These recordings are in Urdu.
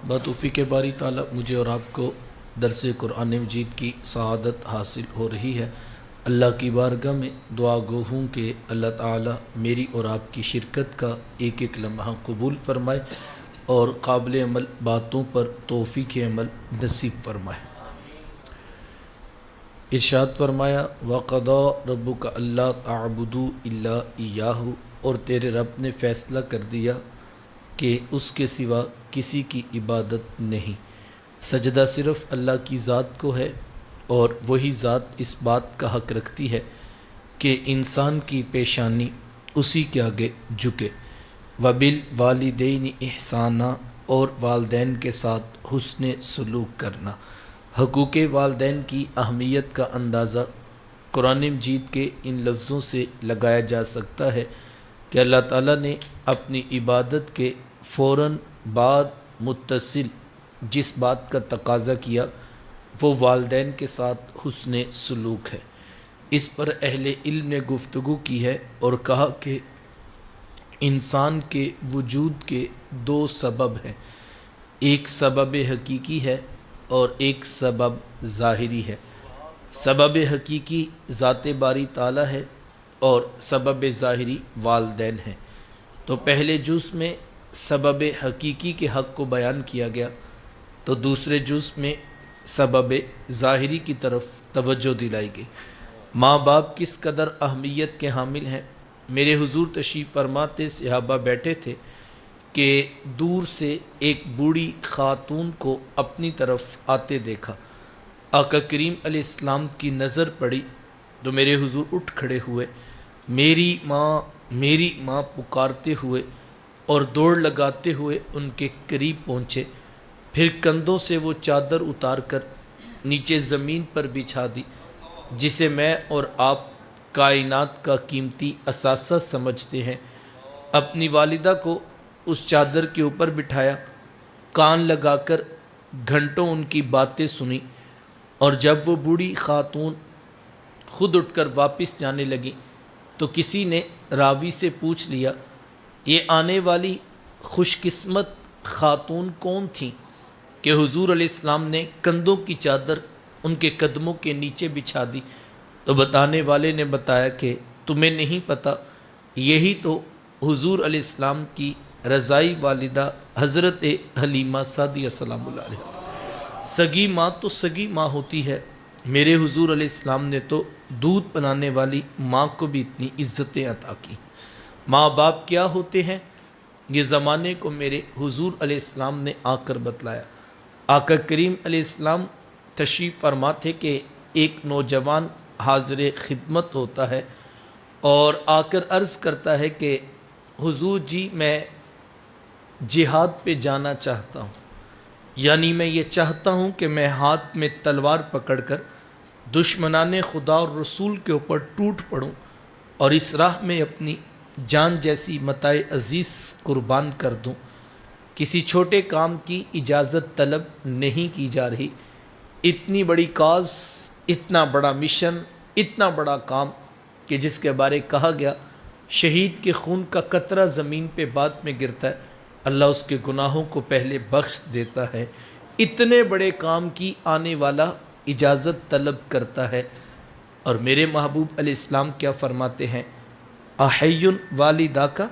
بتوفیق باری تعالیٰ مجھے اور آپ کو درس قرآن مجید کی سعادت حاصل ہو رہی ہے۔ اللہ کی بارگاہ میں دعا گو ہوں کہ اللہ تعالیٰ میری اور آپ کی شرکت کا ایک ایک لمحہ قبول فرمائے اور قابل عمل باتوں پر توفیق عمل نصیب فرمائے۔ ارشاد فرمایا وَقَضَىٰ رَبُّكَ أَلَّا تَعْبُدُوا إِلَّا إِيَّاهُ، اور تیرے رب نے فیصلہ کر دیا کہ اس کے سوا کسی کی عبادت نہیں، سجدہ صرف اللہ کی ذات کو ہے، اور وہی ذات اس بات کا حق رکھتی ہے کہ انسان کی پیشانی اسی کے آگے جھکے۔ وَبِالْوَالِدَيْنِ إِحْسَانًا، اور والدین کے ساتھ حسن سلوک کرنا۔ حقوق والدین کی اہمیت کا اندازہ قرآن مجید کے ان لفظوں سے لگایا جا سکتا ہے کہ اللہ تعالیٰ نے اپنی عبادت کے فوراً بعد متصل جس بات کا تقاضا کیا وہ والدین کے ساتھ حسن سلوک ہے۔ اس پر اہل علم نے گفتگو کی ہے اور کہا کہ انسان کے وجود کے دو سبب ہیں، ایک سبب حقیقی ہے اور ایک سبب ظاہری ہے۔ سبب حقیقی ذات باری تعالیٰ ہے اور سبب ظاہری والدین ہیں۔ تو پہلے جز میں سبب حقیقی کے حق کو بیان کیا گیا، تو دوسرے جز میں سبب ظاہری کی طرف توجہ دلائی گئی۔ ماں باپ کس قدر اہمیت کے حامل ہیں۔ میرے حضور تشریف فرماتے صحابہ بیٹھے تھے کہ دور سے ایک بوڑھی خاتون کو اپنی طرف آتے دیکھا۔ آقا کریم علیہ السلام کی نظر پڑی تو میرے حضور اٹھ کھڑے ہوئے، میری ماں پکارتے ہوئے اور دوڑ لگاتے ہوئے ان کے قریب پہنچے، پھر کندھوں سے وہ چادر اتار کر نیچے زمین پر بچھا دی جسے میں اور آپ کائنات کا قیمتی اثاثہ سمجھتے ہیں۔ اپنی والدہ کو اس چادر کے اوپر بٹھایا، کان لگا کر گھنٹوں ان کی باتیں سنی، اور جب وہ بوڑھی خاتون خود اٹھ کر واپس جانے لگی تو کسی نے راوی سے پوچھ لیا یہ آنے والی خوش قسمت خاتون کون تھیں کہ حضور علیہ السلام نے کندھوں کی چادر ان کے قدموں کے نیچے بچھا دی؟ تو بتانے والے نے بتایا کہ تمہیں نہیں پتہ، یہی تو حضور علیہ السلام کی رضائی والدہ حضرت حلیمہ سعدیہ سلام اللہ علیہ۔ سگی ماں تو سگی ماں ہوتی ہے، میرے حضور علیہ السلام نے تو دودھ پلانے والی ماں کو بھی اتنی عزتیں عطا کی۔ ماں باپ کیا ہوتے ہیں یہ زمانے کو میرے حضور علیہ السلام نے آ کر بتلایا۔ آقا کریم علیہ السلام تشریف فرما تھے کہ ایک نوجوان حاضر خدمت ہوتا ہے اور آ کر عرض کرتا ہے کہ حضور جی میں جہاد پہ جانا چاہتا ہوں، یعنی میں یہ چاہتا ہوں کہ میں ہاتھ میں تلوار پکڑ کر دشمنان خدا اور رسول کے اوپر ٹوٹ پڑوں اور اس راہ میں اپنی جان جیسی متاع عزیز قربان کر دوں۔ کسی چھوٹے کام کی اجازت طلب نہیں کی جا رہی، اتنی بڑی کاز، اتنا بڑا مشن، اتنا بڑا کام کہ جس کے بارے کہا گیا شہید کے خون کا قطرہ زمین پہ بعد میں گرتا ہے، اللہ اس کے گناہوں کو پہلے بخش دیتا ہے۔ اتنے بڑے کام کی آنے والا اجازت طلب کرتا ہے، اور میرے محبوب علیہ السلام کیا فرماتے ہیں؟ احی والدہ کا،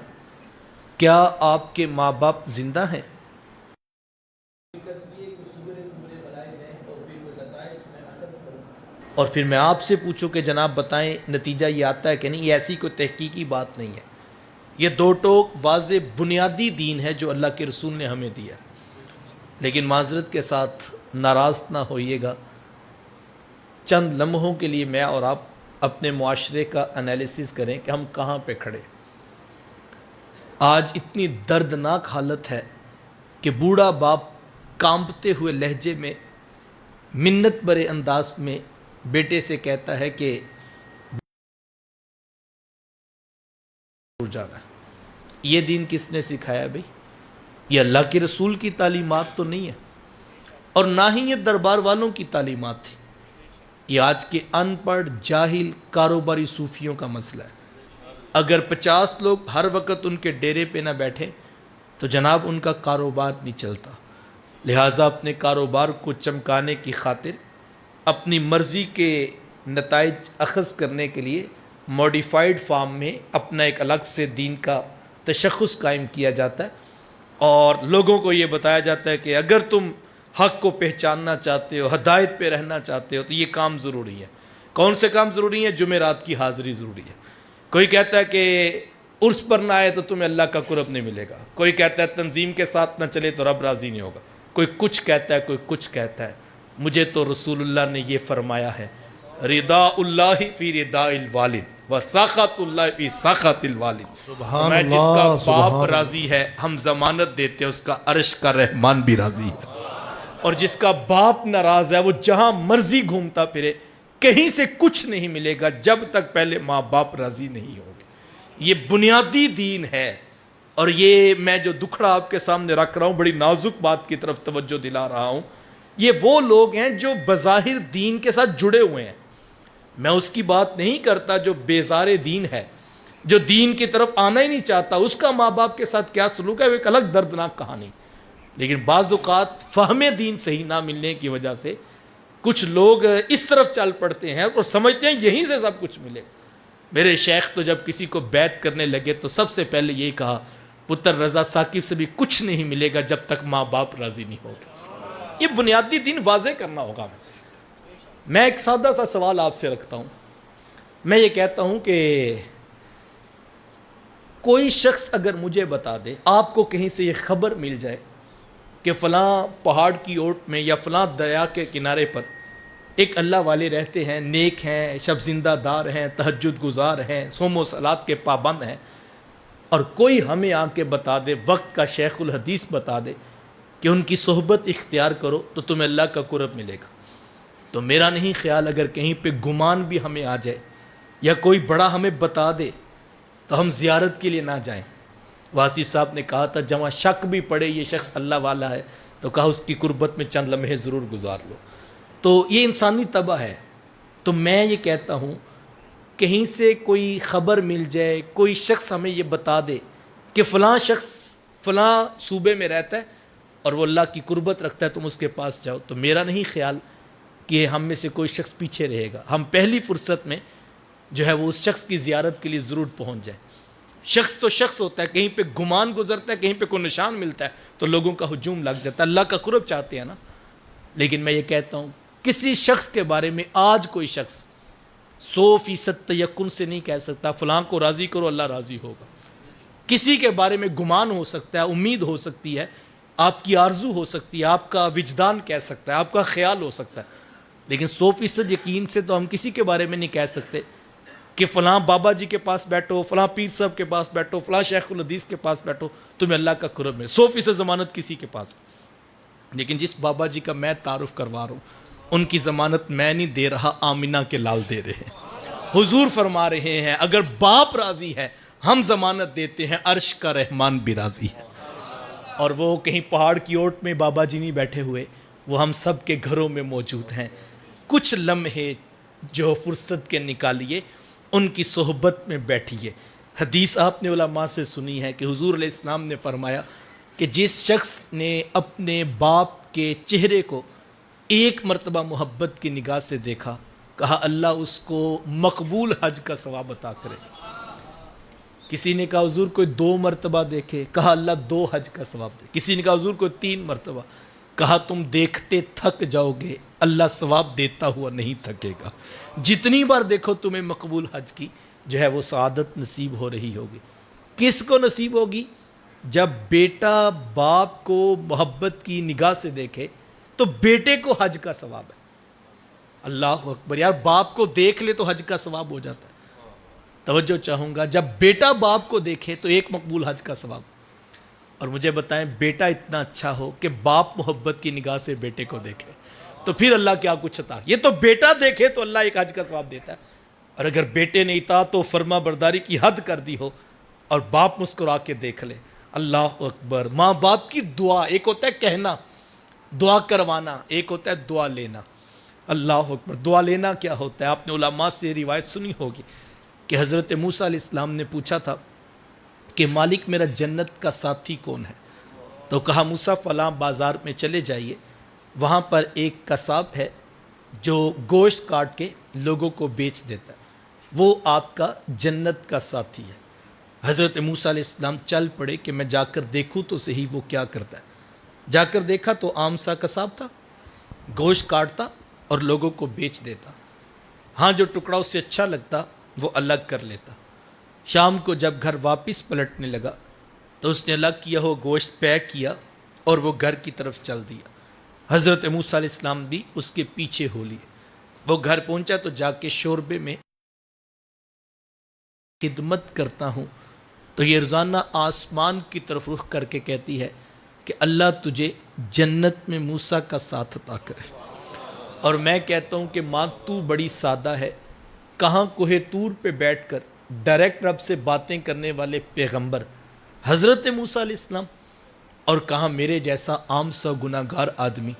کیا آپ کے ماں باپ زندہ ہیں؟ اور پھر میں آپ سے پوچھوں کہ جناب بتائیں نتیجہ یہ آتا ہے کہ نہیں؟ یہ ایسی کوئی تحقیقی بات نہیں ہے، یہ دو ٹوک واضح بنیادی دین ہے جو اللہ کے رسول نے ہمیں دیا۔ لیکن معذرت کے ساتھ ناراض نہ ہوئیے گا، چند لمحوں کے لیے میں اور آپ اپنے معاشرے کا انالیسس کریں کہ ہم کہاں پہ کھڑے۔ آج اتنی دردناک حالت ہے کہ بوڑھا باپ کانپتے ہوئے لہجے میں منت برے انداز میں بیٹے سے کہتا ہے کہ جانا ہے۔ یہ دین کس نے سکھایا بھئی؟ یہ اللہ کے رسول کی تعلیمات تو نہیں ہے، اور نہ ہی یہ دربار والوں کی تعلیمات تھی، یہ آج کے ان پڑھ جاہل کاروباری صوفیوں کا مسئلہ ہے۔ اگر 50 لوگ ہر وقت ان کے ڈیرے پہ نہ بیٹھے تو جناب ان کا کاروبار نہیں چلتا۔ لہٰذا اپنے کاروبار کو چمکانے کی خاطر اپنی مرضی کے نتائج اخذ کرنے کے لیے موڈیفائڈ فارم میں اپنا ایک الگ سے دین کا تشخص قائم کیا جاتا ہے، اور لوگوں کو یہ بتایا جاتا ہے کہ اگر تم حق کو پہچاننا چاہتے ہو، ہدایت پہ رہنا چاہتے ہو، تو یہ کام ضروری ہے۔ کون سے کام ضروری ہیں؟ جمعرات کی حاضری ضروری ہے۔ کوئی کہتا ہے کہ عرس پر نہ آئے تو تمہیں اللہ کا قرب نہیں ملے گا، کوئی کہتا ہے تنظیم کے ساتھ نہ چلے تو رب راضی نہیں ہوگا، کوئی کچھ کہتا ہے، کوئی کچھ کہتا ہے۔ مجھے تو رسول اللہ نے یہ فرمایا ہے، رضا اللہ فی رضا الوالد و سخط اللہ فی سخط الوالد۔ سبحان میں اللہ، جس کا سبحان باپ راضی ہے ہم ضمانت دیتے ہیں اس کا عرش کا رحمان بھی راضی ہے، اور جس کا باپ ناراض ہے وہ جہاں مرضی گھومتا پھرے، کہیں سے کچھ نہیں ملے گا جب تک پہلے ماں باپ راضی نہیں ہوں گے۔ یہ بنیادی دین ہے، اور یہ میں جو دکھڑا آپ کے سامنے رکھ رہا ہوں، بڑی نازک بات کی طرف توجہ دلا رہا ہوں۔ یہ وہ لوگ ہیں جو بظاہر دین کے ساتھ جڑے ہوئے ہیں، میں اس کی بات نہیں کرتا جو بیزار دین ہے، جو دین کی طرف آنا ہی نہیں چاہتا، اس کا ماں باپ کے ساتھ کیا سلوک ہے وہ ایک الگ دردناک کہانی۔ لیکن بعض اوقات فہم دین صحیح نہ ملنے کی وجہ سے کچھ لوگ اس طرف چل پڑتے ہیں اور سمجھتے ہیں یہیں سے سب کچھ ملے۔ میرے شیخ تو جب کسی کو بیعت کرنے لگے تو سب سے پہلے یہ کہا، پتر رضا ثاقب سے بھی کچھ نہیں ملے گا جب تک ماں باپ راضی نہیں ہوگے۔ یہ بنیادی دین واضح کرنا ہوگا۔ میں ایک سادہ سا سوال آپ سے رکھتا ہوں، میں یہ کہتا ہوں کہ کوئی شخص اگر مجھے بتا دے، آپ کو کہیں سے یہ خبر مل جائے کہ فلاں پہاڑ کی اوٹ میں یا فلاں دریا کے کنارے پر ایک اللہ والے رہتے ہیں، نیک ہیں، شب زندہ دار ہیں، تہجد گزار ہیں، صوم و صلات کے پابند ہیں، اور کوئی ہمیں آ کے بتا دے، وقت کا شیخ الحدیث بتا دے کہ ان کی صحبت اختیار کرو تو تمہیں اللہ کا قرب ملے گا، تو میرا نہیں خیال اگر کہیں پہ گمان بھی ہمیں آ جائے یا کوئی بڑا ہمیں بتا دے تو ہم زیارت کے لیے نہ جائیں۔ واصف صاحب نے کہا تھا جہاں شک بھی پڑے یہ شخص اللہ والا ہے تو کہا اس کی قربت میں چند لمحے ضرور گزار لو۔ تو یہ انسانی طبع ہے۔ تو میں یہ کہتا ہوں کہیں سے کوئی خبر مل جائے، کوئی شخص ہمیں یہ بتا دے کہ فلاں شخص فلاں صوبے میں رہتا ہے اور وہ اللہ کی قربت رکھتا ہے، تم اس کے پاس جاؤ، تو میرا نہیں خیال کہ ہم میں سے کوئی شخص پیچھے رہے گا۔ ہم پہلی فرصت میں جو ہے وہ اس شخص کی زیارت کے لیے ضرور پہنچ جائیں۔ شخص تو شخص ہوتا ہے، کہیں پہ گمان گزرتا ہے، کہیں پہ کوئی نشان ملتا ہے تو لوگوں کا ہجوم لگ جاتا ہے۔ اللہ کا قرب چاہتے ہیں نا۔ لیکن میں یہ کہتا ہوں کسی شخص کے بارے میں آج کوئی شخص 100% تیقن سے نہیں کہہ سکتا فلاں کو راضی کرو اللہ راضی ہوگا۔ کسی کے بارے میں گمان ہو سکتا ہے، امید ہو سکتی ہے، آپ کی آرزو ہو سکتی ہے، آپ کا وجدان کہہ سکتا ہے، آپ کا خیال ہو سکتا ہے، لیکن 100% یقین سے تو ہم کسی کے بارے میں نہیں کہہ سکتے کہ فلاں بابا جی کے پاس بیٹھو، فلاں پیر صاحب کے پاس بیٹھو، فلاں شیخ الحدیث کے پاس بیٹھو، تمہیں اللہ کا قرب ملے۔ 100% ضمانت کسی کے پاس، لیکن جس بابا جی کا میں تعارف کروا رہا ہوں ان کی ضمانت میں نہیں دے رہا، آمینہ کے لال دے رہے ہیں۔ حضور فرما رہے ہیں اگر باپ راضی ہے ہم ضمانت دیتے ہیں عرش کا رحمان بھی راضی ہے۔ اور وہ کہیں پہاڑ کی اوٹ میں بابا جی نہیں بیٹھے ہوئے، وہ ہم سب کے گھروں میں موجود ہیں۔ کچھ لمحے جو فرصت کے نکالیے، ان کی صحبت میں بیٹھیے۔ حدیث آپ نے علماء سے سنی ہے کہ حضور علیہ السلام نے فرمایا کہ جس شخص نے اپنے باپ کے چہرے کو ایک مرتبہ محبت کی نگاہ سے دیکھا، کہا اللہ اس کو مقبول حج کا ثواب عطا کرے۔ کسی نے کہا حضور کوئی 2 مرتبہ دیکھے، کہا اللہ 2 حج کا ثواب دے۔ کسی نے کہا حضور کوئی 3 مرتبہ، کہا تم دیکھتے تھک جاؤ گے، اللہ ثواب دیتا ہوا نہیں تھکے گا۔ جتنی بار دیکھو تمہیں مقبول حج کی جو ہے وہ سعادت نصیب ہو رہی ہوگی۔ کس کو نصیب ہوگی؟ جب بیٹا باپ کو محبت کی نگاہ سے دیکھے تو بیٹے کو حج کا ثواب ہے۔ اللہ اکبر، یار باپ کو دیکھ لے تو حج کا ثواب ہو جاتا ہے۔ توجہ چاہوں گا، جب بیٹا باپ کو دیکھے تو ایک مقبول حج کا ثواب۔ اور مجھے بتائیں بیٹا اتنا اچھا ہو کہ باپ محبت کی نگاہ سے بیٹے کو دیکھے تو پھر اللہ کیا کچھ عطا۔ یہ تو بیٹا دیکھے تو اللہ ایک حج کا ثواب دیتا ہے، اور اگر بیٹے نے اطاعت و فرما برداری کی حد کر دی ہو اور باپ مسکرا کے دیکھ لے، اللہ اکبر۔ ماں باپ کی دعا، ایک ہوتا ہے کہنا دعا کروانا، ایک ہوتا ہے دعا لینا۔ اللہ اکبر۔ دعا لینا کیا ہوتا ہے؟ آپ نے علماء سے روایت سنی ہوگی کہ حضرت موسیٰ علیہ السلام نے پوچھا تھا کہ مالک میرا جنت کا ساتھی کون ہے؟ تو کہا موسیٰ فلاں بازار میں چلے جائیے، وہاں پر ایک قصاب ہے جو گوشت کاٹ کے لوگوں کو بیچ دیتا ہے، وہ آپ کا جنت کا ساتھی ہے۔ حضرت موسیٰ علیہ السلام چل پڑے کہ میں جا کر دیکھوں تو صحیح وہ کیا کرتا ہے۔ جا کر دیکھا تو عام سا قصاب تھا، گوشت کاٹتا اور لوگوں کو بیچ دیتا، ہاں جو ٹکڑا اسے اچھا لگتا وہ الگ کر لیتا۔ شام کو جب گھر واپس پلٹنے لگا تو اس نے الگ کیا ہو گوشت پیک کیا اور وہ گھر کی طرف چل دیا۔ حضرت موسیٰ علیہ السلام بھی اس کے پیچھے ہو لیے۔ وہ گھر پہنچا تو جا کے شوربے میں خدمت کرتا ہوں تو یہ روزانہ آسمان کی طرف رخ کر کے کہتی ہے کہ اللہ تجھے جنت میں موسیٰ کا ساتھ عطا کرے، اور میں کہتا ہوں کہ ماں تو بڑی سادہ ہے، کہاں کوہ طور پہ بیٹھ کر ڈائریکٹ رب سے باتیں کرنے والے پیغمبر حضرت موسیٰ علیہ السلام، اور کہاں میرے جیسا عام سا گناہ گار آدمی۔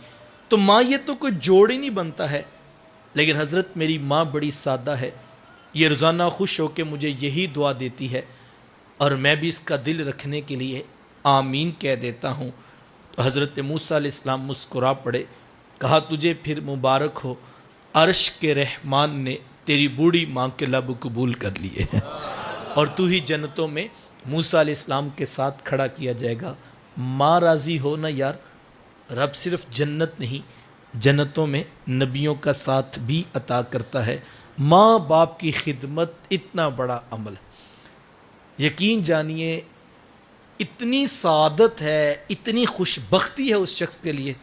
تو ماں یہ تو کوئی جوڑ ہی نہیں بنتا ہے، لیکن حضرت میری ماں بڑی سادہ ہے، یہ روزانہ خوش ہو کے مجھے یہی دعا دیتی ہے، اور میں بھی اس کا دل رکھنے کے لیے آمین کہہ دیتا ہوں۔ تو حضرت موسیٰ علیہ السلام مسکرا پڑے، کہا تجھے پھر مبارک ہو، عرش کے رحمان نے تیری بوڑھی ماں کے لب قبول کر لیے ہیں، اور تو ہی جنتوں میں موسیٰ علیہ السلام کے ساتھ کھڑا کیا جائے گا۔ ماں راضی ہو نا یار، رب صرف جنت نہیں جنتوں میں نبیوں کا ساتھ بھی عطا کرتا ہے۔ ماں باپ کی خدمت اتنا بڑا عمل ہے، یقین جانیے اتنی سعادت ہے، اتنی خوش بختی ہے اس شخص کے لیے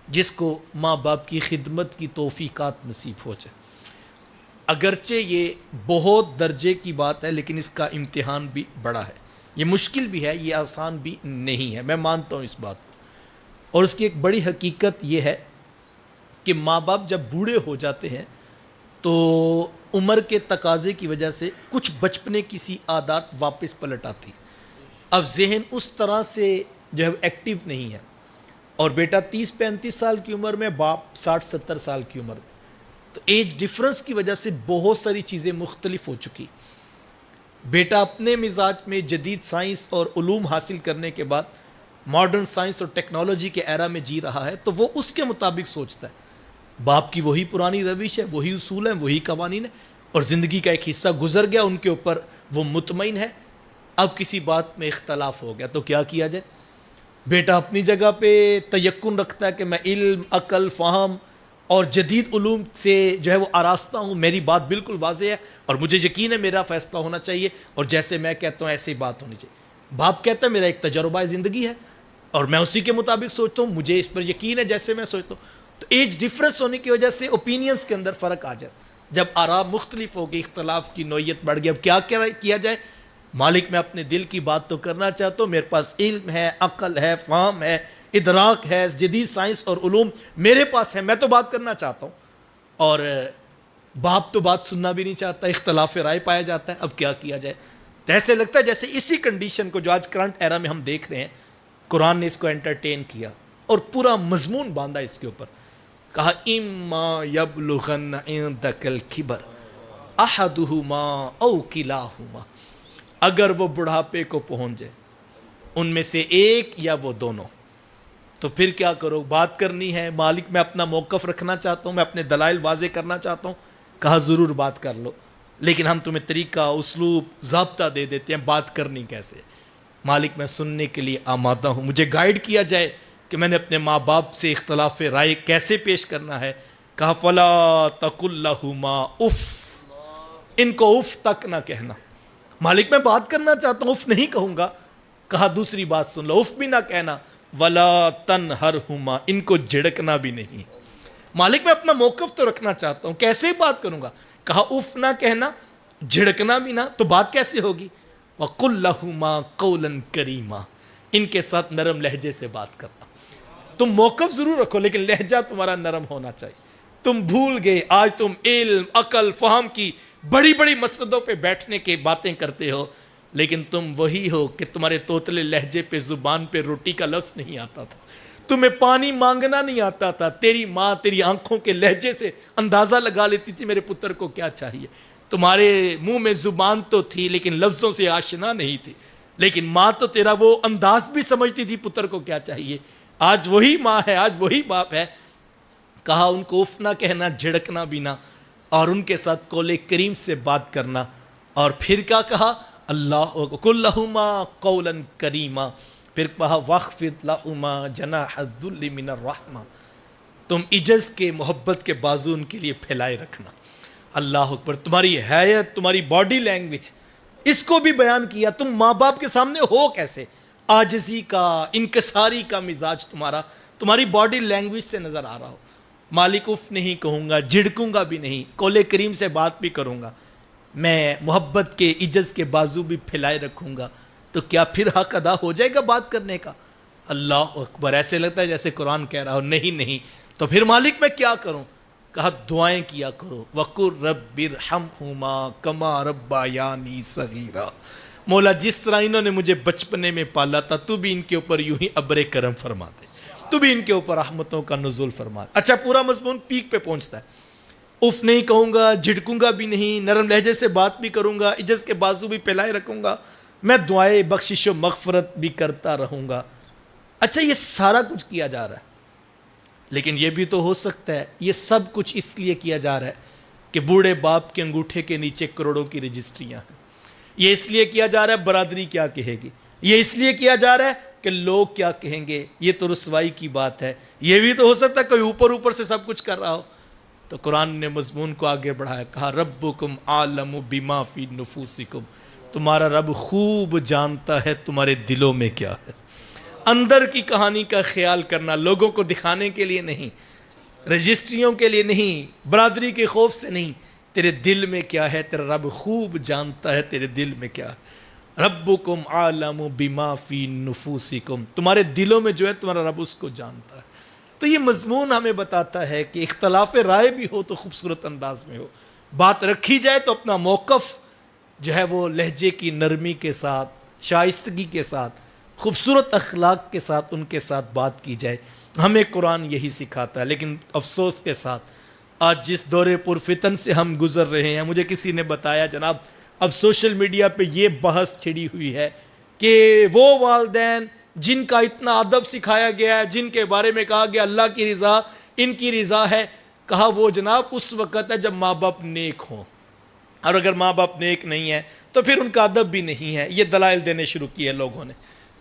جس کو ماں باپ کی خدمت کی توفیقات نصیب ہو جائے۔ اگرچہ یہ بہت درجے کی بات ہے، لیکن اس کا امتحان بھی بڑا ہے، یہ مشکل بھی ہے، یہ آسان بھی نہیں ہے، میں مانتا ہوں اس بات کو۔ اور اس کی ایک بڑی حقیقت یہ ہے کہ ماں باپ جب بوڑھے ہو جاتے ہیں تو عمر کے تقاضے کی وجہ سے کچھ بچپنے کی سی عادات واپس پلٹ آتی، اب ذہن اس طرح سے جو ہے ایکٹیو نہیں ہے، اور بیٹا 30-35 سال کی عمر میں، باپ 60-70 سال کی عمر میں، تو ایج ڈیفرنس کی وجہ سے بہت ساری چیزیں مختلف ہو چکی۔ بیٹا اپنے مزاج میں جدید سائنس اور علوم حاصل کرنے کے بعد ماڈرن سائنس اور ٹیکنالوجی کے ایرا میں جی رہا ہے، تو وہ اس کے مطابق سوچتا ہے۔ باپ کی وہی پرانی روش ہے، وہی اصول ہیں، وہی قوانین ہیں، اور زندگی کا ایک حصہ گزر گیا ان کے اوپر، وہ مطمئن ہے۔ اب کسی بات میں اختلاف ہو گیا تو کیا کیا جائے؟ بیٹا اپنی جگہ پہ تیقن رکھتا ہے کہ میں علم، عقل، فہم اور جدید علوم سے جو ہے وہ آراستہ ہوں، میری بات بالکل واضح ہے اور مجھے یقین ہے میرا فیصلہ ہونا چاہیے، اور جیسے میں کہتا ہوں ایسے ہی بات ہونی چاہیے۔ باپ کہتا ہے میرا ایک تجربہ زندگی ہے اور میں اسی کے مطابق سوچتا ہوں، مجھے اس پر یقین ہے جیسے میں سوچتا ہوں۔ تو ایج ڈیفرنس ہونے کی وجہ سے اوپینینز کے اندر فرق آ جائے، جب آراء مختلف ہو گئی، اختلاف کی نوعیت بڑھ گئی، اب کیا کیا جائے؟ مالک میں اپنے دل کی بات تو کرنا چاہتا ہوں، میرے پاس علم ہے، عقل ہے، فہم ہے، ادراک ہے، جدید سائنس اور علوم میرے پاس ہے، میں تو بات کرنا چاہتا ہوں، اور باپ تو بات سننا بھی نہیں چاہتا، اختلاف رائے پایا جاتا ہے۔ اب کیا کیا جائے؟ تو ایسے لگتا ہے جیسے اسی کنڈیشن کو جو آج کرنٹ ایرا میں ہم دیکھ رہے ہیں، قرآن نے اس کو انٹرٹین کیا اور پورا مضمون باندھا اس کے اوپر۔ کہا اما یبلغن عندک الکبر احدہما او کلاہما، اگر وہ بڑھاپے کو پہنچ جائے ان میں سے ایک یا وہ دونوں، تو پھر کیا کرو؟ بات کرنی ہے، مالک میں اپنا موقف رکھنا چاہتا ہوں، میں اپنے دلائل واضح کرنا چاہتا ہوں۔ کہا ضرور بات کر لو، لیکن ہم تمہیں طریقہ، اسلوب، ضابطہ دے دیتے ہیں، بات کرنی کیسے۔ مالک میں سننے کے لیے آمادہ ہوں، مجھے گائیڈ کیا جائے کہ میں نے اپنے ماں باپ سے اختلاف رائے کیسے پیش کرنا ہے۔ کہا فلا تقل لہما اف، ان کو اف تک نہ کہنا۔ مالک میں بات کرنا چاہتا ہوں، اف نہیں کہوں گا۔ کہا دوسری بات سن لو، اف بھی نہ کہنا، ولا تنہرہما، ان کو جھڑکنا بھی نہیں۔ مالک میں اپنا موقف تو رکھنا چاہتا ہوں، کیسے بات کروں گا؟ کہا اف نہ کہنا، جھڑکنا بھی نہ، تو بات کیسے ہوگی؟ وَقُلْ لَهُمَا قَوْلًا كَرِيمًا، ان کے ساتھ نرم لہجے سے بات کرنا۔ تم موقف ضرور رکھو لیکن لہجہ تمہارا نرم ہونا چاہیے۔ تم بھول گئے، آج تم علم، عقل، فہم کی بڑی بڑی مسندوں پہ بیٹھنے کے باتیں کرتے ہو، لیکن تم وہی ہو کہ تمہارے توتلے لہجے پہ، زبان پہ روٹی کا لفظ نہیں آتا تھا، تمہیں پانی مانگنا نہیں آتا تھا، تیری ماں تیری آنکھوں کے لہجے سے اندازہ لگا لیتی تھی میرے پتر کو کیا چاہیے۔ تمہارے منہ میں زبان تو تھی لیکن لفظوں سے آشنا نہیں تھی۔ لیکن ماں تو تیرا وہ انداز بھی سمجھتی تھی پتر کو کیا چاہیے. آج وہی ماں ہے, آج وہی باپ ہے. کہا ان کو اف نہ کہنا, جھڑکنا بھی نہ, اور ان کے ساتھ قول کریم سے بات کرنا. اور پھر کیا کہا, اللہ قل لہما قولا کریما. پھر کہا واخفض لہما جناح الذل من الرحمہ, تم عجز کے, محبت کے بازو ان کے لیے پھیلائے رکھنا. اللہ اکبر. تمہاری حیت, تمہاری باڈی لینگویج, اس کو بھی بیان کیا. تم ماں باپ کے سامنے ہو کیسے, عاجزی کا, انکساری کا مزاج تمہارا تمہاری باڈی لینگویج سے نظر آ رہا ہو. مالک اف نہیں کہوں گا, جھڑکوں گا بھی نہیں, قول کریم سے بات بھی کروں گا, میں محبت کے, عجز کے بازو بھی پھیلائے رکھوں گا. تو کیا پھر حق ادا ہو جائے گا بات کرنے کا؟ اللہ اکبر. ایسے لگتا ہے جیسے قرآن کہہ رہا ہو. نہیں. تو پھر مالک میں کیا کروں؟ کہا دعائیں کیا کرو. وَقُلْ رَبِّ ارْحَمْهُمَا كَمَا رَبَّيَانِي صَغِيرًا. مولا جس طرح انہوں نے مجھے بچپنے میں پالا تھا, تو بھی ان کے اوپر یوں ہی ابر کرم فرما دے, تو بھی ان کے اوپر رحمتوں کا نزول فرما دے. اچھا, پورا مضمون پیک پہ پہنچتا ہے. اف نہیں کہوں گا, جھڑکوں گا بھی نہیں, نرم لہجے سے بات بھی کروں گا, عجز کے بازو بھی پھیلائے رکھوں گا, میں دعائیں بخشش و مغفرت بھی کرتا رہوں گا. اچھا, یہ سارا کچھ کیا جا رہا ہے, لیکن یہ بھی تو ہو سکتا ہے یہ سب کچھ اس لیے کیا جا رہا ہے کہ بوڑھے باپ کے انگوٹھے کے نیچے کروڑوں کی رجسٹریاں ہیں. یہ اس لیے کیا جا رہا ہے برادری کیا کہے گی, یہ اس لیے کیا جا رہا ہے کہ لوگ کیا کہیں گے. یہ تو رسوائی کی بات ہے. یہ بھی تو ہو سکتا ہے کوئی اوپر سے سب کچھ کر رہا ہو. تو قرآن نے مضمون کو آگے بڑھایا, کہا ربکم عالم بما فی نفوسکم. تمہارا رب خوب جانتا ہے تمہارے دلوں میں کیا ہے. اندر کی کہانی کا خیال کرنا, لوگوں کو دکھانے کے لیے نہیں, رجسٹریوں کے لیے نہیں, برادری کے خوف سے نہیں. تیرے دل میں کیا ہے تیرا رب خوب جانتا ہے تیرے دل میں کیا ہے. ربکم عالم بما فی نفوسکم. تمہارے دلوں میں جو ہے تمہارا رب اس کو جانتا ہے. تو یہ مضمون ہمیں بتاتا ہے کہ اختلاف رائے بھی ہو تو خوبصورت انداز میں ہو, بات رکھی جائے تو اپنا موقف جو ہے وہ لہجے کی نرمی کے ساتھ, شائستگی کے ساتھ, خوبصورت اخلاق کے ساتھ ان کے ساتھ بات کی جائے. ہمیں قرآن یہی سکھاتا ہے. لیکن افسوس کے ساتھ آج جس دور پر فتن سے ہم گزر رہے ہیں, مجھے کسی نے بتایا جناب اب سوشل میڈیا پہ یہ بحث چھڑی ہوئی ہے کہ وہ والدین جن کا اتنا ادب سکھایا گیا ہے, جن کے بارے میں کہا گیا اللہ کی رضا ان کی رضا ہے, کہا وہ جناب اس وقت ہے جب ماں باپ نیک ہوں, اور اگر ماں باپ نیک نہیں ہے تو پھر ان کا ادب بھی نہیں ہے. یہ دلائل دینے شروع کیے لوگوں نے.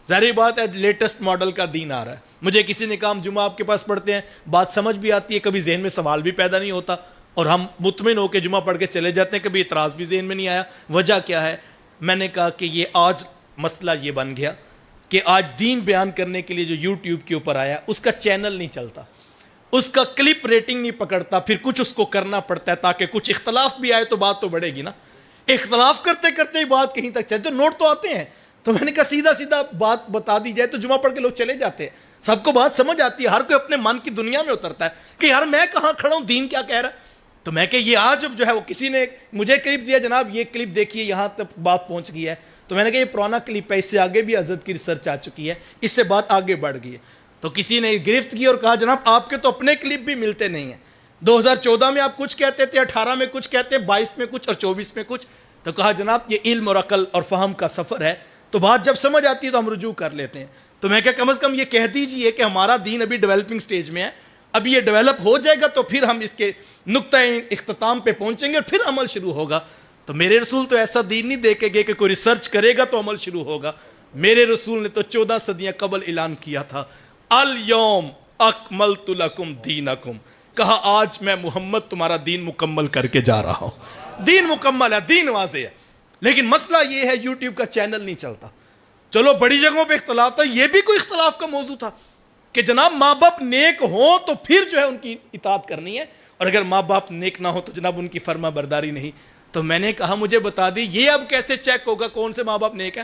ظاہری بات ہے لیٹسٹ ماڈل کا دین آ رہا ہے. مجھے کسی نے کہا ہم جمعہ آپ کے پاس پڑھتے ہیں, بات سمجھ بھی آتی ہے, کبھی ذہن میں سوال بھی پیدا نہیں ہوتا, اور ہم مطمئن ہو کے جمعہ پڑھ کے چلے جاتے ہیں, کبھی اعتراض بھی ذہن میں نہیں آیا. وجہ کیا ہے؟ میں نے کہا کہ یہ آج مسئلہ یہ بن گیا کہ آج دین بیان کرنے کے لیے جو یوٹیوب کے اوپر آیا اس کا چینل نہیں چلتا, اس کا کلپ ریٹنگ نہیں پکڑتا, پھر کچھ اس کو کرنا پڑتا ہے تاکہ کچھ اختلاف بھی آئے تو بات تو بڑھے گی نا. اختلاف کرتے کرتے ہی بات کہیں تک چلے, تو نوٹ تو آتے ہیں. تو میں نے کہا سیدھا بات بتا دی جائے تو جمعہ پڑھ کے لوگ چلے جاتے ہیں, سب کو بات سمجھ آتی ہے, ہر کوئی اپنے من کی دنیا میں اترتا ہے کہ یار میں کہاں کھڑا ہوں, دین کیا کہہ رہا ہے. تو میں کہ یہ آج جو ہے وہ کسی نے مجھے کلپ دیا, جناب یہ کلپ دیکھیے یہاں تک بات پہنچ گئی ہے. تو میں نے کہا یہ پرانا کلپ ہے, اس سے آگے بھی حضرت کی ریسرچ آ چکی ہے, اس سے بات آگے بڑھ گئی ہے. تو کسی نے گرفت کی اور کہا جناب آپ کے تو اپنے کلپ بھی ملتے نہیں ہیں, 2014 میں آپ کچھ کہتے تھے, 18 میں کچھ کہتے, 22 میں کچھ اور 24 میں کچھ. تو کہا جناب یہ علم اور عقل اور فہم کا سفر ہے, تو بات جب سمجھ آتی ہے تو ہم رجوع کر لیتے ہیں. تو میں کہ کم از کم یہ کہہ دیجئے کہ ہمارا دین ابھی ڈیولپنگ سٹیج میں ہے, ابھی یہ ڈیولپ ہو جائے گا تو پھر ہم اس کے نقطہ اختتام پہ پہنچیں گے اور پھر عمل شروع ہوگا. تو میرے رسول تو ایسا دین نہیں دیکھے گے کہ کوئی ریسرچ کرے گا تو عمل شروع ہوگا. میرے رسول نے تو 14 صدیاں قبل اعلان کیا تھا, الیوم اکملت لکم دینکم, کہا آج میں محمد تمہارا دین مکمل کر کے جا رہا ہوں. دین مکمل ہے, دین واضح ہے. لیکن مسئلہ یہ ہے یوٹیوب کا چینل نہیں چلتا. چلو بڑی جگہوں پہ اختلاف تھا, یہ بھی کوئی اختلاف کا موضوع تھا کہ جناب ماں باپ نیک ہوں تو پھر جو ہے ان کی اطاعت کرنی ہے, اور اگر ماں باپ نیک نہ ہو تو جناب ان کی فرما برداری نہیں. تو میں نے کہا مجھے بتا دی یہ اب کیسے چیک ہوگا کون سے ماں باپ نیک ہے؟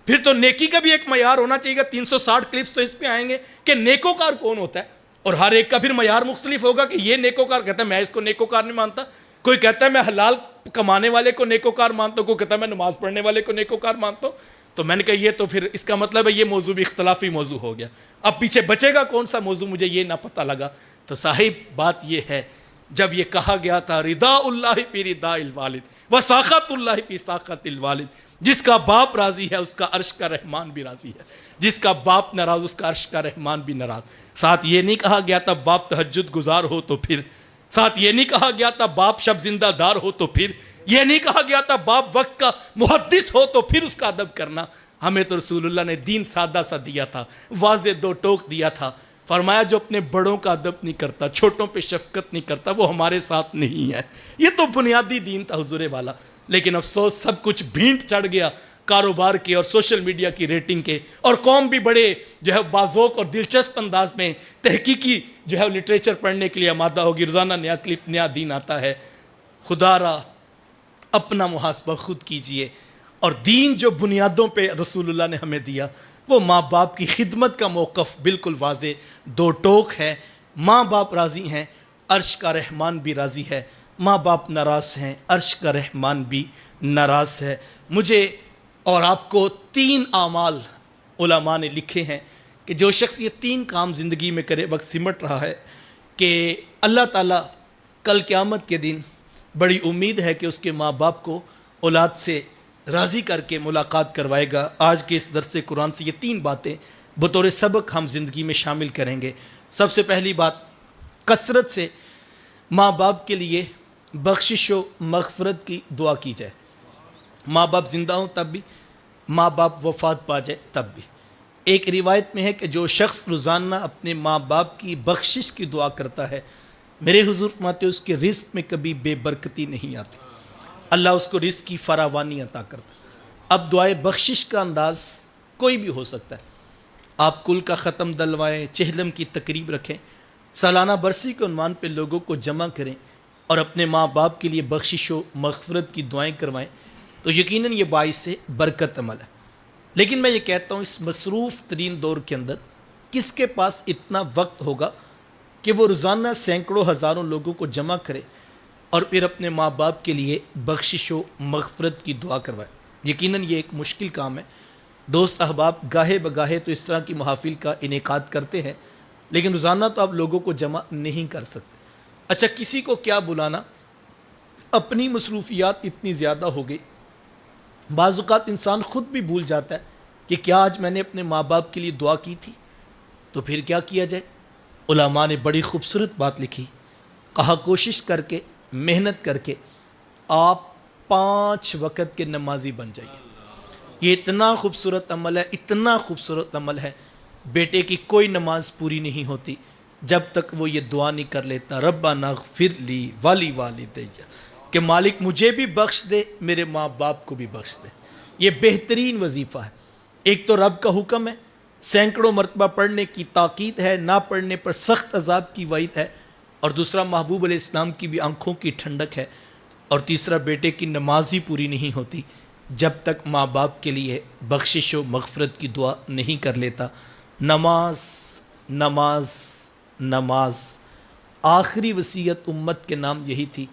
پھر تو نیکی کا بھی ایک معیار ہونا چاہیے. 360 کلپس تو اس پہ آئیں گے کہ نیکوکار کون ہوتا ہے, اور ہر ایک کا پھر معیار مختلف ہوگا کہ یہ نیکوکار کہتا ہے میں اس کو نیکوکار نہیں مانتا, کوئی کہتا ہے میں حلال کمانے والے کو نیکوکار مانتا ہوں, کوئی کہتا ہے میں نماز پڑھنے والے کو نیکوکار مانتا ہوں. تو میں نے کہا یہ تو پھر اس کا مطلب ہے یہ موضوع بھی اختلافی موضوع ہو گیا. اب پیچھے بچے گا کون سا موضوع, مجھے یہ نہ پتہ لگا. تو صاحب بات یہ ہے, جب یہ کہا گیا تھا رضا اللہ فی رضا الوالد و ساخط اللہ فی ساخط الوالد, جس کا باپ راضی ہے اس کا عرش کا رحمان بھی راضی ہے، جس کا باپ ناراض اس کا عرش کا رحمان بھی ناراض۔ ساتھ یہ نہیں کہا گیا تھا باپ تہجد گزار ہو تو پھر، ساتھ یہ نہیں کہا گیا تھا باپ شب زندہ دار ہو تو پھر، یہ نہیں کہا گیا تھا باپ وقت کا محدث ہو تو پھر اس کا ادب کرنا۔ ہمیں تو رسول اللہ نے دین سادہ سا دیا تھا، واضح دو ٹوک دیا تھا، فرمایا جو اپنے بڑوں کا ادب نہیں کرتا، چھوٹوں پہ شفقت نہیں کرتا، وہ ہمارے ساتھ نہیں ہے۔ یہ تو بنیادی دین تھا حضور والا، لیکن افسوس سب کچھ بھینٹ چڑھ گیا کاروبار کے اور سوشل میڈیا کی ریٹنگ کے، اور قوم بھی بڑے جو ہے بازوق اور دلچسپ انداز میں تحقیقی جو ہے لٹریچر پڑھنے کے لیے آمادہ ہوگی، روزانہ نیا کلپ نیا دین آتا ہے۔ خدا را اپنا محاسبہ خود کیجئے، اور دین جو بنیادوں پہ رسول اللہ نے ہمیں دیا وہ ماں باپ کی خدمت کا موقف بالکل واضح دو ٹوک ہے۔ ماں باپ راضی ہیں، عرش کا رحمان بھی راضی ہے، ماں باپ ناراض ہیں، عرش کا رحمان بھی ناراض ہے۔ مجھے اور آپ کو 3 اعمال علماء نے لکھے ہیں کہ جو شخص یہ 3 کام زندگی میں کرے، وقت سمٹ رہا ہے کہ اللہ تعالیٰ کل قیامت کے دن بڑی امید ہے کہ اس کے ماں باپ کو اولاد سے راضی کر کے ملاقات کروائے گا۔ آج کے اس درس قرآن سے یہ 3 باتیں بطور سبق ہم زندگی میں شامل کریں گے۔ سب سے پہلی بات، کثرت سے ماں باپ کے لیے بخشش و مغفرت کی دعا کی جائے۔ ماں باپ زندہ ہوں تب بھی، ماں باپ وفات پا جائے تب بھی۔ ایک روایت میں ہے کہ جو شخص روزانہ اپنے ماں باپ کی بخشش کی دعا کرتا ہے، میرے حضور فرماتے ہیں اس کے رزق میں کبھی بے برکتی نہیں آتی، اللہ اس کو رزق کی فراوانی عطا کرتا ہے۔ اب دعائے بخشش کا انداز کوئی بھی ہو سکتا ہے، آپ کل کا ختم دلوائیں، چہلم کی تقریب رکھیں، سالانہ برسی کے عنوان پہ لوگوں کو جمع کریں اور اپنے ماں باپ کے لیے بخشش و مغفرت کی دعائیں کروائیں، تو یقیناً یہ باعث سے برکت عمل ہے۔ لیکن میں یہ کہتا ہوں اس مصروف ترین دور کے اندر کس کے پاس اتنا وقت ہوگا کہ وہ روزانہ سینکڑوں ہزاروں لوگوں کو جمع کرے اور پھر اپنے ماں باپ کے لیے بخشش و مغفرت کی دعا کروائے؟ یقیناً یہ ایک مشکل کام ہے۔ دوست احباب گاہے بگاہے تو اس طرح کی محافل کا انعقاد کرتے ہیں، لیکن روزانہ تو آپ لوگوں کو جمع نہیں کر سکتے۔ اچھا کسی کو کیا بلانا، اپنی مصروفیات اتنی زیادہ ہو گئی، بعض اوقات انسان خود بھی بھول جاتا ہے کہ کیا آج میں نے اپنے ماں باپ کے لیے دعا کی تھی، تو پھر کیا کیا جائے؟ علماء نے بڑی خوبصورت بات لکھی، کہا کوشش کر کے، محنت کر کے آپ 5 وقت کے نمازی بن جائیے۔ یہ اتنا خوبصورت عمل ہے، اتنا خوبصورت عمل ہے، بیٹے کی کوئی نماز پوری نہیں ہوتی جب تک وہ یہ دعا نہیں کر لیتا، ربنا اغفر لی ولی والدی، کہ مالک مجھے بھی بخش دے، میرے ماں باپ کو بھی بخش دے۔ یہ بہترین وظیفہ ہے۔ ایک تو رب کا حکم ہے، سینکڑوں مرتبہ پڑھنے کی تاکید ہے، نہ پڑھنے پر سخت عذاب کی وعید ہے، اور دوسرا محبوب علیہ السلام کی بھی آنکھوں کی ٹھنڈک ہے، اور تیسرا بیٹے کی نماز ہی پوری نہیں ہوتی جب تک ماں باپ کے لیے بخشش و مغفرت کی دعا نہیں کر لیتا۔ نماز نماز نماز، آخری وصیت امت کے نام یہی تھی،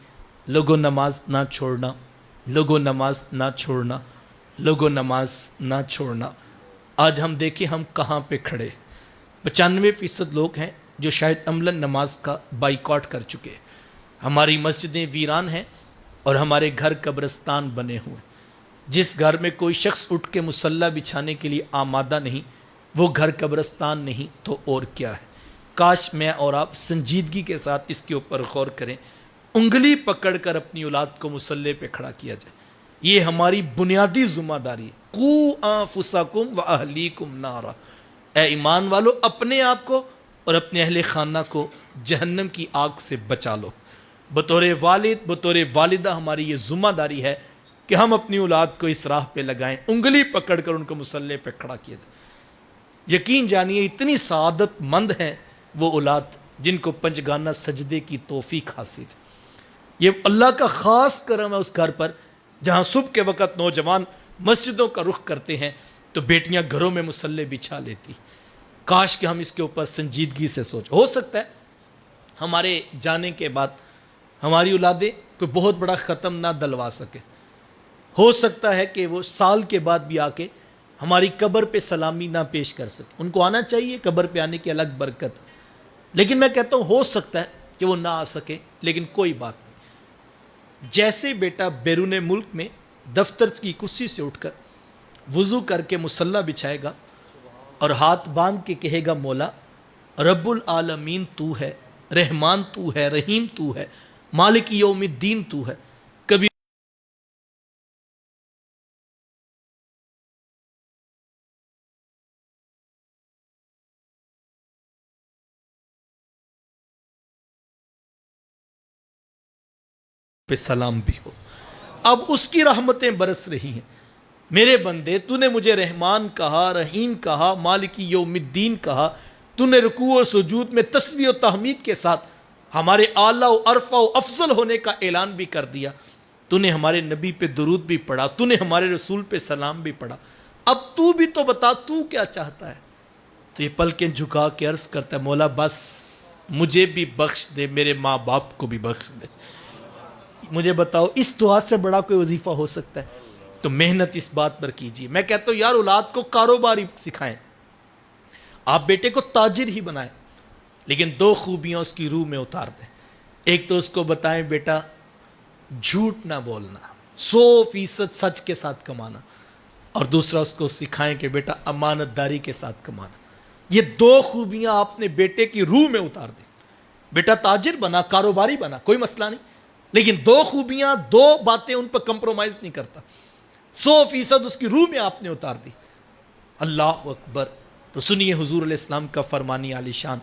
لوگوں نماز نہ چھوڑنا، لوگوں نماز نہ چھوڑنا، لوگوں نماز نہ چھوڑنا۔ آج ہم دیکھیں ہم کہاں پہ کھڑے، 95% لوگ ہیں جو شاید عملاً نماز کا بائیکاٹ کر چکے ہیں۔ ہماری مسجدیں ویران ہیں اور ہمارے گھر قبرستان بنے ہوئے ہیں۔ جس گھر میں کوئی شخص اٹھ کے مصلی بچھانے کے لیے آمادہ نہیں، وہ گھر قبرستان نہیں تو اور کیا ہے۔ کاش میں اور آپ سنجیدگی کے ساتھ اس کے اوپر غور کریں، انگلی پکڑ کر اپنی اولاد کو مصلی پہ کھڑا کیا جائے۔ یہ ہماری بنیادی ذمہ داری ہے۔ قُوا أَنفُسَكُمْ وَأَهْلِيكُمْ نَارًا، اے ایمان والو اپنے آپ کو اور اپنے اہل خانہ کو جہنم کی آگ سے بچا لو۔ بطور والد بطور والدہ ہماری یہ ذمہ داری ہے کہ ہم اپنی اولاد کو اس راہ پہ لگائیں، انگلی پکڑ کر ان کو مصلی پہ کھڑا کیا جائے۔ یقین جانیے اتنی سعادت مند ہیں وہ اولاد جن کو پنجگانہ سجدے کی توفیق حاصل ہے۔ یہ اللہ کا خاص کرم ہے اس گھر پر جہاں صبح کے وقت نوجوان مسجدوں کا رخ کرتے ہیں تو بیٹیاں گھروں میں مصلی بچھا لیتی۔ کاش کہ ہم اس کے اوپر سنجیدگی سے سوچیں۔ ہو سکتا ہے ہمارے جانے کے بعد ہماری اولادیں کوئی بہت بڑا ختم نہ دلوا سکے، ہو سکتا ہے کہ وہ سال کے بعد بھی آ کے ہماری قبر پہ سلامی نہ پیش کر سکے۔ ان کو آنا چاہیے، قبر پہ آنے کی الگ برکت، لیکن میں کہتا ہوں ہو سکتا ہے کہ وہ نہ آ سکے، لیکن کوئی بات نہیں۔ جیسے بیٹا بیرون ملک میں دفتر کی کرسی سے اٹھ کر وضو کر کے مصلی بچھائے گا اور ہاتھ باندھ کے کہے گا مولا رب العالمین تو ہے، رحمان تو ہے، رحیم تو ہے، مالک یوم الدین تو ہے. کبھی پہ سلام بھی ہو. اب اس کی رحمتیں برس رہی ہیں. میرے بندے تو نے مجھے رحمان کہا، رحیم کہا، مالکی یوم الدین کہا، تو نے رکوع و سجود میں تسبیح و تحمید کے ساتھ ہمارے اعلیٰ و ارفع و افضل ہونے کا اعلان بھی کر دیا. تو نے ہمارے نبی پہ درود بھی پڑھا، تو نے ہمارے رسول پہ سلام بھی پڑھا. اب تو بھی تو بتا تو کیا چاہتا ہے. تو یہ پلکیں جھکا کے عرض کرتا ہے مولا بس مجھے بھی بخش دے، میرے ماں باپ کو بھی بخش دے. مجھے بتاؤ اس دعا سے بڑا کوئی وظیفہ ہو سکتا ہے؟ تو محنت اس بات پر کیجیے. میں کہتا ہوں یار اولاد کو کاروباری سکھائیں، آپ بیٹے کو تاجر ہی بنائیں، لیکن دو خوبیاں اس کی روح میں اتار دیں. ایک تو اس کو بتائیں بیٹا جھوٹ نہ بولنا، 100% سچ کے ساتھ کمانا، اور دوسرا اس کو سکھائیں کہ بیٹا امانت داری کے ساتھ کمانا. یہ دو خوبیاں آپ نے بیٹے کی روح میں اتار دیں. بیٹا تاجر بنا، کاروباری بنا، کوئی مسئلہ نہیں، لیکن دو خوبیاں، دو باتیں ان پر کمپرومائز نہیں کرتا. 100% اس کی روح میں آپ نے اتار دی. اللہ اکبر. تو سنیے حضور علیہ السلام کا فرمانی عالی شان.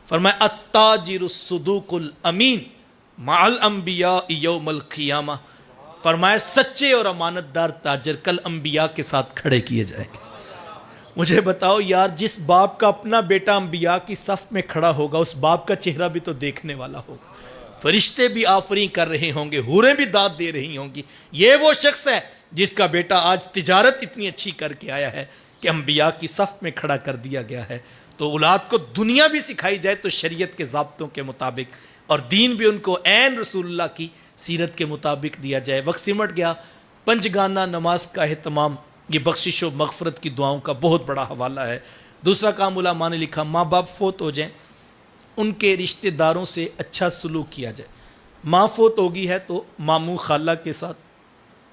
فرمایا التاجر الصدوق الامین مع الانبیاء یوم القیامہ. فرمایا سچے اور امانت دار تاجر کل انبیاء کے ساتھ کھڑے کیے جائیں گے. مجھے بتاؤ یار جس باپ کا اپنا بیٹا انبیاء کی صف میں کھڑا ہوگا اس باپ کا چہرہ بھی تو دیکھنے والا ہوگا، فرشتے بھی آفرین کر رہے ہوں گے، حوریں بھی داد دے رہی ہوں گی. یہ وہ شخص ہے جس کا بیٹا آج تجارت اتنی اچھی کر کے آیا ہے کہ انبیاء کی صف میں کھڑا کر دیا گیا ہے. تو اولاد کو دنیا بھی سکھائی جائے تو شریعت کے ضابطوں کے مطابق، اور دین بھی ان کو عین رسول اللہ کی سیرت کے مطابق دیا جائے. وقت سمٹ گیا. پنجگانہ نماز کا اہتمام یہ بخشش و مغفرت کی دعاؤں کا بہت بڑا حوالہ ہے. دوسرا کام علماء نے لکھا ماں باپ فوت ہو جائیں ان کے رشتہ داروں سے اچھا سلوک کیا جائے. ماں فوت ہو گئی ہے تو ماموں خالہ کے ساتھ،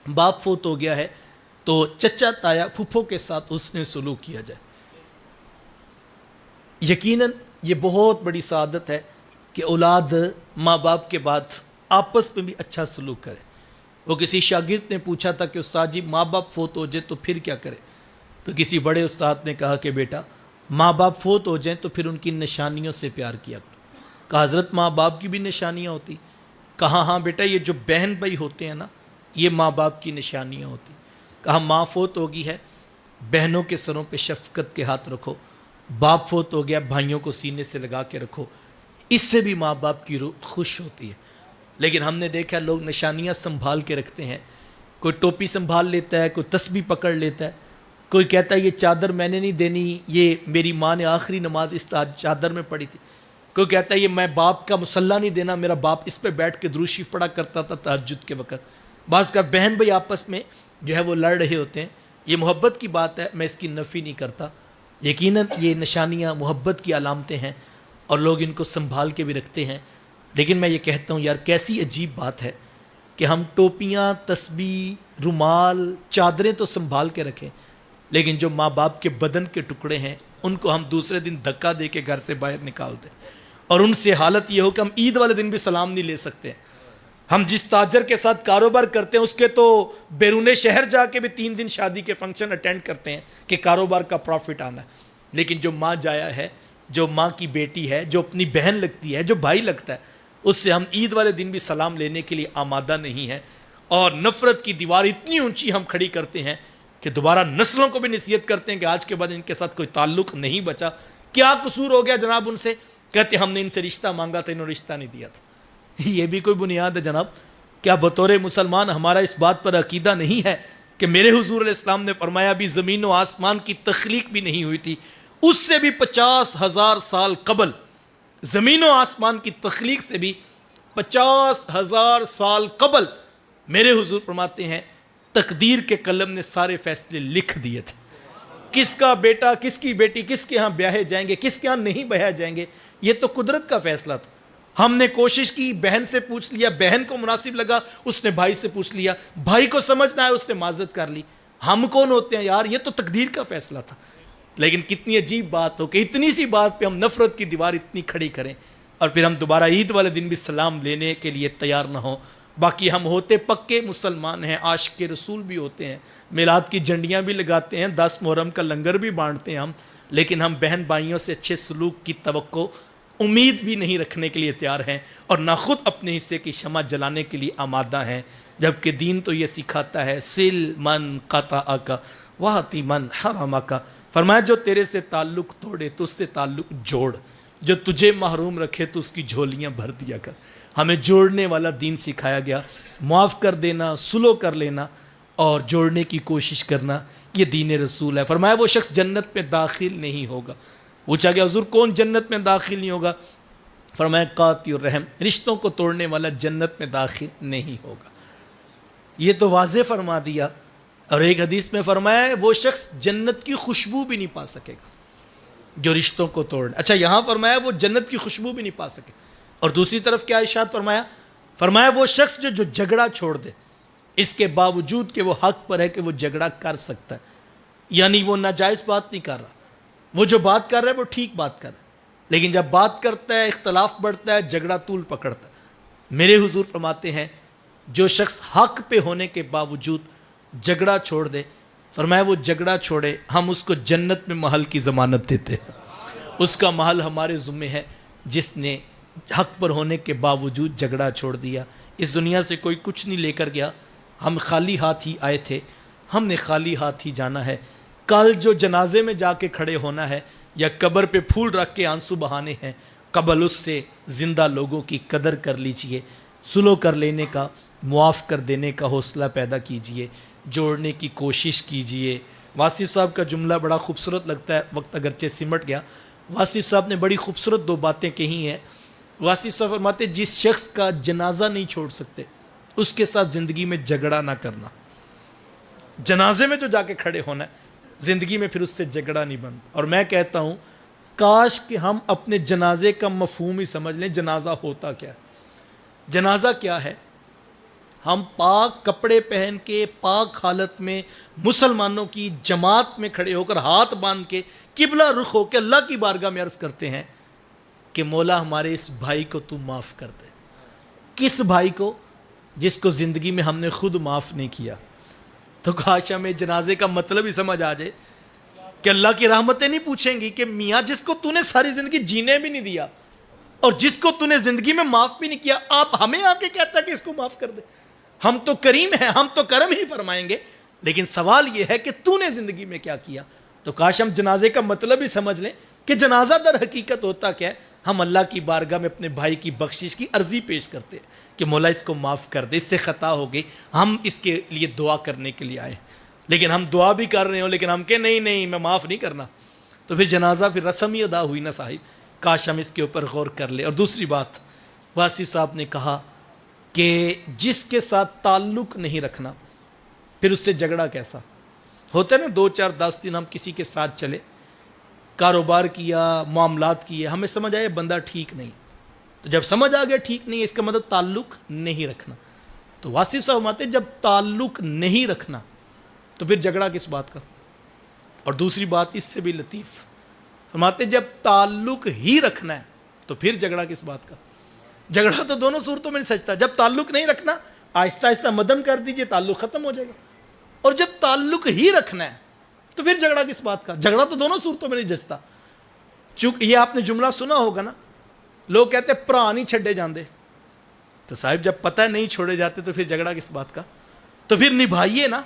باپ فوت ہو گیا ہے تو چچا تایا پھپھو کے ساتھ اس نے سلوک کیا جائے. یقیناً یہ بہت بڑی سعادت ہے کہ اولاد ماں باپ کے بعد آپس میں بھی اچھا سلوک کرے. وہ کسی شاگرد نے پوچھا تھا کہ استاد جی ماں باپ فوت ہو جائے تو پھر کیا کرے؟ تو کسی بڑے استاد نے کہا کہ بیٹا ماں باپ فوت ہو جائیں تو پھر ان کی نشانیوں سے پیار کیا کرو. کہا حضرت ماں باپ کی بھی نشانیاں ہوتی؟ کہا ہاں بیٹا یہ جو بہن بھائی ہوتے ہیں نا یہ ماں باپ کی نشانیاں ہوتی. کہا ماں فوت ہوگی ہے بہنوں کے سروں پہ شفقت کے ہاتھ رکھو، باپ فوت ہو گیا بھائیوں کو سینے سے لگا کے رکھو، اس سے بھی ماں باپ کی روح خوش ہوتی ہے. لیکن ہم نے دیکھا لوگ نشانیاں سنبھال کے رکھتے ہیں. کوئی ٹوپی سنبھال لیتا ہے، کوئی تسبیح پکڑ لیتا ہے، کوئی کہتا ہے یہ چادر میں نے نہیں دینی، یہ میری ماں نے آخری نماز اس چادر میں پڑھی تھی. کوئی کہتا ہے یہ میں باپ کا مصلی نہیں دینا، میرا باپ اس پہ بیٹھ کے درود شریف پڑھا کرتا تھا تہجد کے وقت. بعض کا بہن بھائی آپس میں جو ہے وہ لڑ رہے ہوتے ہیں. یہ محبت کی بات ہے، میں اس کی نفی نہیں کرتا. یقیناً یہ نشانیاں محبت کی علامتیں ہیں اور لوگ ان کو سنبھال کے بھی رکھتے ہیں. لیکن میں یہ کہتا ہوں یار کیسی عجیب بات ہے کہ ہم ٹوپیاں، تسبیح، رومال، چادریں تو سنبھال کے رکھیں، لیکن جو ماں باپ کے بدن کے ٹکڑے ہیں ان کو ہم دوسرے دن دھکا دے کے گھر سے باہر نکال دیں، اور ان سے حالت یہ ہو کہ ہم عید والے دن بھی سلام نہیں لے سکتے. ہم جس تاجر کے ساتھ کاروبار کرتے ہیں اس کے تو بیرون شہر جا کے بھی 3 دن شادی کے فنکشن اٹینڈ کرتے ہیں کہ کاروبار کا پروفٹ آنا ہے. لیکن جو ماں جایا ہے، جو ماں کی بیٹی ہے، جو اپنی بہن لگتی ہے، جو بھائی لگتا ہے، اس سے ہم عید والے دن بھی سلام لینے کے لیے آمادہ نہیں ہیں. اور نفرت کی دیوار اتنی اونچی ہم کھڑی کرتے ہیں کہ دوبارہ نسلوں کو بھی نصیحت کرتے ہیں کہ آج کے بعد ان کے ساتھ کوئی تعلق نہیں بچا. کیا قصور ہو گیا جناب ان سے؟ کہتے ہم نے ان سے رشتہ مانگا تھا انہوں نے رشتہ نہیں دیا تھا. یہ بھی کوئی بنیاد ہے جناب؟ کیا بطور مسلمان ہمارا اس بات پر عقیدہ نہیں ہے کہ میرے حضور علیہ السلام نے فرمایا ابھی زمین و آسمان کی تخلیق بھی نہیں ہوئی تھی، اس سے بھی 50,000 سال قبل، زمین و آسمان کی تخلیق سے بھی 50,000 سال قبل میرے حضور فرماتے ہیں تقدیر کے قلم نے سارے فیصلے لکھ دیے تھے. کس کا بیٹا، کس کی بیٹی، کس کے ہاں بیاہے جائیں گے، کس کے ہاں نہیں بیاہے جائیں گے، یہ تو قدرت کا فیصلہ تھا. ہم نے کوشش کی، بہن سے پوچھ لیا، بہن کو مناسب لگا اس نے بھائی سے پوچھ لیا، بھائی کو سمجھنا ہے اس نے معذرت کر لی. ہم کون ہوتے ہیں یار، یہ تو تقدیر کا فیصلہ تھا. لیکن کتنی عجیب بات ہو کہ اتنی سی بات پہ ہم نفرت کی دیوار اتنی کھڑی کریں، اور پھر ہم دوبارہ عید والے دن بھی سلام لینے کے لیے تیار نہ ہوں. باقی ہم ہوتے پکے مسلمان ہیں، عاشق رسول بھی ہوتے ہیں، میلاد کی جھنڈیاں بھی لگاتے ہیں، 10 محرم کا لنگر بھی بانٹتے ہیں ہم، لیکن ہم بہن بھائیوں سے اچھے سلوک کی توقع امید بھی نہیں رکھنے کے لیے تیار ہیں، اور نہ خود اپنے حصے کی شمع جلانے کے لیے آمادہ ہیں. جبکہ دین تو یہ سکھاتا ہے سل من قطعک واتی من حرمک. فرمایا جو تیرے سے تعلق توڑے تو اس سے تعلق جوڑ، جو تجھے محروم رکھے تو اس کی جھولیاں بھر دیا کر. ہمیں جوڑنے والا دین سکھایا گیا، معاف کر دینا، صلح کر لینا اور جوڑنے کی کوشش کرنا، یہ دین رسول ہے. فرمایا وہ شخص جنت میں داخل نہیں ہوگا. پوچھا گیا حضور کون جنت میں داخل نہیں ہوگا؟ فرمایا قاطع الرحم، رشتوں کو توڑنے والا جنت میں داخل نہیں ہوگا. یہ تو واضح فرما دیا. اور ایک حدیث میں فرمایا ہے وہ شخص جنت کی خوشبو بھی نہیں پا سکے گا جو رشتوں کو توڑ. اچھا یہاں فرمایا وہ جنت کی خوشبو بھی نہیں پا سکے. اور دوسری طرف کیا ارشاد فرمایا؟ فرمایا وہ شخص جو جھگڑا چھوڑ دے اس کے باوجود کہ وہ حق پر ہے کہ وہ جھگڑا کر سکتا ہے، یعنی وہ ناجائز بات نہیں کر رہا، وہ جو بات کر رہا ہے وہ ٹھیک بات کر رہا ہے، لیکن جب بات کرتا ہے اختلاف بڑھتا ہے، جھگڑا طول پکڑتا ہے. میرے حضور فرماتے ہیں جو شخص حق پہ ہونے کے باوجود جھگڑا چھوڑ دے، فرمایا وہ جھگڑا چھوڑے، ہم اس کو جنت میں محل کی ضمانت دیتے ہیں. اس کا محل ہمارے ذمہ ہے جس نے حق پر ہونے کے باوجود جھگڑا چھوڑ دیا. اس دنیا سے کوئی کچھ نہیں لے کر گیا، ہم خالی ہاتھ ہی آئے تھے، ہم نے خالی ہاتھ ہی جانا ہے. کل جو جنازے میں جا کے کھڑے ہونا ہے یا قبر پہ پھول رکھ کے آنسو بہانے ہیں، قبل اس سے زندہ لوگوں کی قدر کر لیجئے، صلح کر لینے کا، معاف کر دینے کا حوصلہ پیدا کیجئے، جوڑنے کی کوشش کیجئے. واصف صاحب کا جملہ بڑا خوبصورت لگتا ہے، وقت اگرچہ سمٹ گیا. واصف صاحب نے بڑی خوبصورت 2 باتیں کہی ہیں. واصف صاحب فرماتے جس شخص کا جنازہ نہیں چھوڑ سکتے اس کے ساتھ زندگی میں جھگڑا نہ کرنا. جنازے میں جو جا کے کھڑے ہونا ہے زندگی میں پھر اس سے جھگڑا نہیں بنتا. اور میں کہتا ہوں کاش کہ ہم اپنے جنازے کا مفہوم ہی سمجھ لیں. جنازہ ہوتا کیا ہے؟ جنازہ کیا ہے؟ ہم پاک کپڑے پہن کے پاک حالت میں مسلمانوں کی جماعت میں کھڑے ہو کر ہاتھ باندھ کے قبلہ رخ ہو کے اللہ کی بارگاہ میں عرض کرتے ہیں کہ مولا ہمارے اس بھائی کو تو معاف کر دے. کس بھائی کو؟ جس کو زندگی میں ہم نے خود معاف نہیں کیا. تو کاش ہمیں جنازے کا مطلب ہی سمجھ آ جائے کہ اللہ کی رحمتیں نہیں پوچھیں گی کہ میاں جس کو تو نے ساری زندگی جینے بھی نہیں دیا اور جس کو تو نے زندگی میں معاف بھی نہیں کیا، آپ ہمیں آ کے کہتا کہ اس کو معاف کر دے. ہم تو کریم ہیں، ہم تو کرم ہی فرمائیں گے، لیکن سوال یہ ہے کہ تو نے زندگی میں کیا کیا. تو کاش ہم جنازے کا مطلب ہی سمجھ لیں کہ جنازہ در حقیقت ہوتا کیا ہے. ہم اللہ کی بارگاہ میں اپنے بھائی کی بخشش کی عرضی پیش کرتے ہیں کہ مولا اس کو معاف کر دے، اس سے خطا ہو گئی، ہم اس کے لیے دعا کرنے کے لیے آئے. لیکن ہم دعا بھی کر رہے ہوں لیکن ہم کہ نہیں میں معاف نہیں کرنا، تو پھر جنازہ پھر رسم ہی ادا ہوئی نا صاحب. کاش ہم اس کے اوپر غور کر لیں. اور دوسری بات واصف صاحب نے کہا کہ جس کے ساتھ تعلق نہیں رکھنا پھر اس سے جھگڑا کیسا ہوتا ہے نا. 2 4 10 دن ہم کسی کے ساتھ چلے، کاروبار کیا، معاملات کیے، ہمیں سمجھ آیا بندہ ٹھیک نہیں، تو جب سمجھ آ گیا ٹھیک نہیں ہے اس کا مطلب تعلق نہیں رکھنا. تو واصف صاحب فرماتے جب تعلق نہیں رکھنا تو پھر جھگڑا کس بات کا. اور دوسری بات اس سے بھی لطیف فرماتے جب تعلق ہی رکھنا ہے تو پھر جھگڑا کس بات کا. جھگڑا تو دونوں صورتوں میں نہیں سچتا. جب تعلق نہیں رکھنا آہستہ آہستہ مدم کر دیجئے، تعلق ختم ہو جائے گا. اور جب تعلق ہی رکھنا ہے تو پھر جھگڑا کس بات کا. جھگڑا تو دونوں صورتوں میں نہیں جچتا. چونکہ یہ آپ نے جملہ سنا ہوگا نا، لوگ کہتے ہیں پرا نہیں چھڑے جاندے. تو صاحب جب پتہ نہیں چھوڑے جاتے تو پھر جھگڑا کس بات کا. تو پھر نبھائیے نا،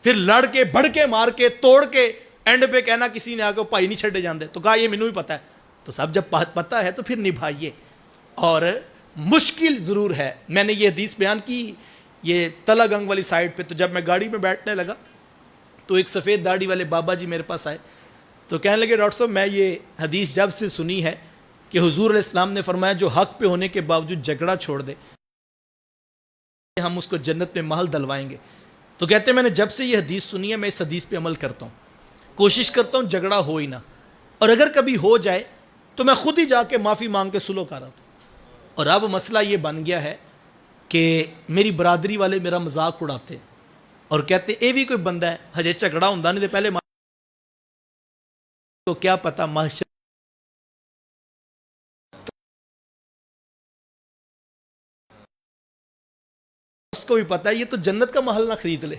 پھر لڑ کے بڑھ کے مار کے توڑ کے اینڈ پہ کہنا کسی نے آ کے پائی نہیں چھڑے جاندے، تو کہا یہ مینوں بھی پتہ ہے. تو صاحب جب پتہ ہے تو پھر نبھائیے. اور مشکل ضرور ہے. میں نے یہ حدیث بیان کی یہ تلا گنگ والی سائڈ پہ، تو جب میں گاڑی میں بیٹھنے لگا تو ایک سفید داڑھی والے بابا جی میرے پاس آئے تو کہنے لگے ڈاکٹر صاحب میں یہ حدیث جب سے سنی ہے کہ حضور علیہ السلام نے فرمایا جو حق پہ ہونے کے باوجود جھگڑا چھوڑ دے ہم اس کو جنت میں محل دلوائیں گے. تو کہتے ہیں میں نے جب سے یہ حدیث سنی ہے میں اس حدیث پہ عمل کرتا ہوں، کوشش کرتا ہوں جھگڑا ہو ہی نہ، اور اگر کبھی ہو جائے تو میں خود ہی جا کے معافی مانگ کے صلح کر رہا ہوں. اور اب مسئلہ یہ بن گیا ہے کہ میری برادری والے میرا مذاق اڑاتے اور کہتے اے بھی کوئی بندہ ہے ہجے جھگڑا ہوں نہیں تو پہلے تو کیا پتا محشر اس کو بھی پتا ہے یہ تو جنت کا محل نہ خرید لے.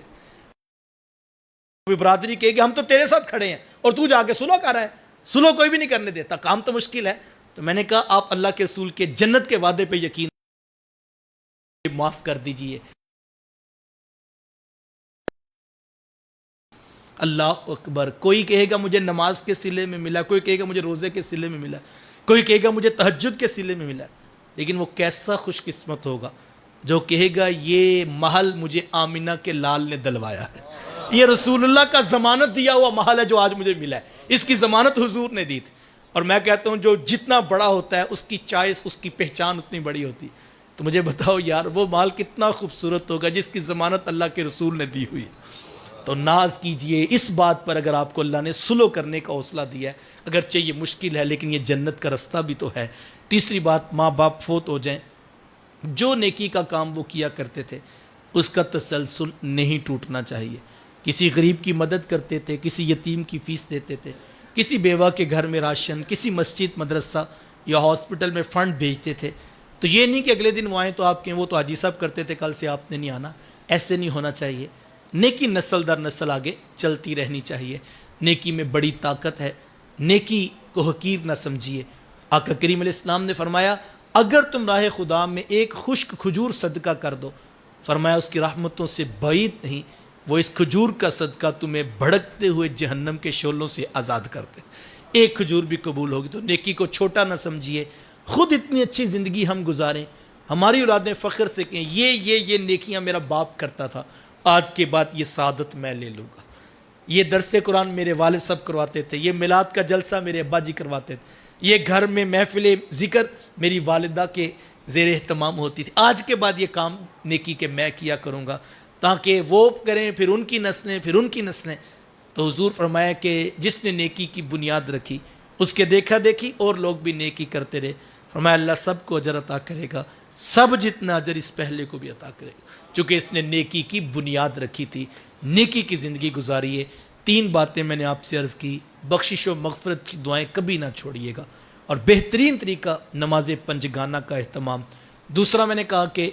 برادری کہے گی ہم تو تیرے ساتھ کھڑے ہیں اور تو جا کے صلح کر رہا ہے, صلح کوئی بھی نہیں کرنے دیتا, کام تو مشکل ہے. تو میں نے کہا آپ اللہ کے رسول کے جنت کے وعدے پہ یقین معاف کر دیجئے. اللہ اکبر. کوئی کہے گا مجھے نماز کے صلے میں ملا, کوئی کہے گا مجھے روزے کے صلے میں ملا, کوئی کہے گا مجھے تہجد کے صلے میں ملا, لیکن وہ کیسا خوش قسمت ہوگا جو کہے گا یہ محل مجھے آمینہ کے لال نے دلوایا ہے, یہ رسول اللہ کا ضمانت دیا ہوا محل ہے جو آج مجھے ملا ہے, اس کی ضمانت حضور نے دی تھی. اور میں کہتا ہوں جو جتنا بڑا ہوتا ہے اس کی چوائس, اس کی پہچان اتنی بڑی ہوتی. تو مجھے بتاؤ یار وہ محل کتنا خوبصورت ہوگا جس کی ضمانت اللہ کے رسول نے دی ہوئی. تو ناز کیجئے اس بات پر اگر آپ کو اللہ نے صلح کرنے کا حوصلہ دیا ہے, اگرچہ یہ مشکل ہے لیکن یہ جنت کا رستہ بھی تو ہے. تیسری بات, ماں باپ فوت ہو جائیں, جو نیکی کا کام وہ کیا کرتے تھے اس کا تسلسل نہیں ٹوٹنا چاہیے. کسی غریب کی مدد کرتے تھے, کسی یتیم کی فیس دیتے تھے, کسی بیوہ کے گھر میں راشن, کسی مسجد مدرسہ یا ہاسپٹل میں فنڈ بھیجتے تھے. تو یہ نہیں کہ اگلے دن وہ آئیں تو آپ کہیں وہ تو حاجی صاحب کرتے تھے کل سے آپ نے نہیں آنا. ایسے نہیں ہونا چاہیے. نیکی نسل در نسل آگے چلتی رہنی چاہیے. نیکی میں بڑی طاقت ہے, نیکی کو حقیر نہ سمجھیے. آقا کریم علیہ السلام نے فرمایا اگر تم راہ خدا میں ایک خشک کھجور صدقہ کر دو, فرمایا اس کی رحمتوں سے بعید نہیں, وہ اس کھجور کا صدقہ تمہیں بھڑکتے ہوئے جہنم کے شعلوں سے آزاد کرتے. ایک کھجور بھی قبول ہوگی. تو نیکی کو چھوٹا نہ سمجھیے. خود اتنی اچھی زندگی ہم گزاریں, ہماری اولادیں فخر سے کہیں یہ نیکیاں میرا باپ کرتا تھا, آج کے بعد یہ سعادت میں لے لوں گا. یہ درس قرآن میرے والد صاحب کرواتے تھے, یہ میلاد کا جلسہ میرے ابا جی کرواتے تھے, یہ گھر میں محفل ذکر میری والدہ کے زیر اہتمام ہوتی تھی. آج کے بعد یہ کام نیکی کے میں کیا کروں گا تاکہ وہ کریں, پھر ان کی نسلیں, پھر ان کی نسلیں. تو حضور فرمایا کہ جس نے نیکی کی بنیاد رکھی اس کے دیکھا دیکھی اور لوگ بھی نیکی کرتے رہے, فرمایا اللہ سب کو اجر عطا کرے گا, سب جتنا اجر اس پہلے کو بھی عطا کرے گا, چونکہ اس نے نیکی کی بنیاد رکھی تھی. نیکی کی زندگی گزاریے. 3 باتیں میں نے آپ سے عرض کی. بخشش و مغفرت کی دعائیں کبھی نہ چھوڑیے گا, اور بہترین طریقہ نماز پنجگانہ کا اہتمام. دوسرا میں نے کہا کہ